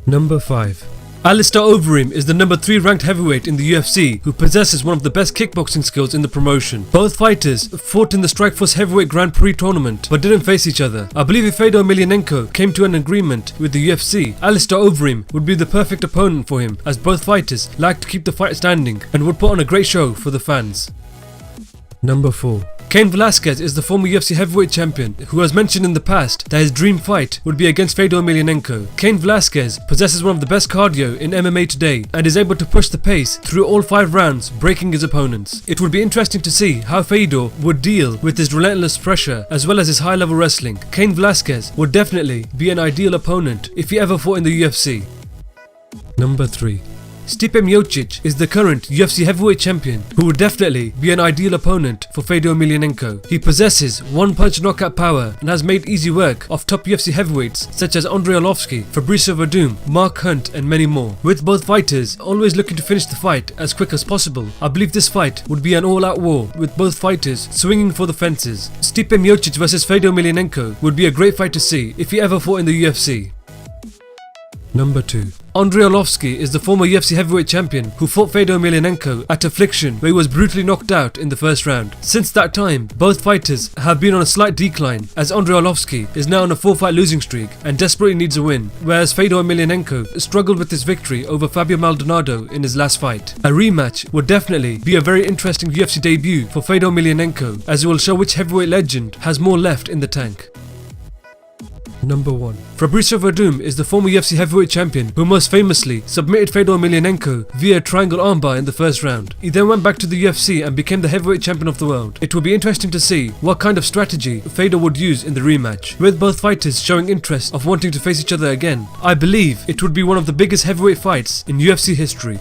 Number 5. Alistair Overeem is the number 3 ranked heavyweight in the UFC who possesses one of the best kickboxing skills in the promotion. Both fighters fought in the Strikeforce Heavyweight Grand Prix tournament but didn't face each other. I believe if Fedor Emelianenko came to an agreement with the UFC, Alistair Overeem would be the perfect opponent for him, as both fighters like to keep the fight standing and would put on a great show for the fans. Number 4. Cain Velasquez is the former UFC heavyweight champion who has mentioned in the past that his dream fight would be against Fedor Emelianenko. Cain Velasquez possesses one of the best cardio in MMA today and is able to push the pace through all 5 rounds, breaking his opponents. It would be interesting to see how Fedor would deal with his relentless pressure as well as his high level wrestling. Cain Velasquez would definitely be an ideal opponent if he ever fought in the UFC. Number 3. Stipe Miocic is the current UFC heavyweight champion who would definitely be an ideal opponent for Fedor Emelianenko. He possesses one-punch knockout power and has made easy work of top UFC heavyweights such as Andrei Arlovski, Fabricio Verdum, Mark Hunt and many more. With both fighters always looking to finish the fight as quick as possible, I believe this fight would be an all-out war with both fighters swinging for the fences. Stipe Miocic vs Fedor Emelianenko would be a great fight to see if he ever fought in the UFC. Number 2. Andrei Arlovski is the former UFC heavyweight champion who fought Fedor Emelianenko at Affliction, where he was brutally knocked out in the first round. Since that time, both fighters have been on a slight decline, as Andrei Arlovski is now on a 4-fight losing streak and desperately needs a win, whereas Fedor Emelianenko struggled with his victory over Fabio Maldonado in his last fight. A rematch would definitely be a very interesting UFC debut for Fedor Emelianenko, as it will show which heavyweight legend has more left in the tank. Number 1. Fabricio Verdum is the former UFC heavyweight champion who most famously submitted Fedor Emelianenko via triangle armbar in the first round. He then went back to the UFC and became the heavyweight champion of the world. It will be interesting to see what kind of strategy Fedor would use in the rematch. With both fighters showing interest of wanting to face each other again, I believe it would be one of the biggest heavyweight fights in UFC history.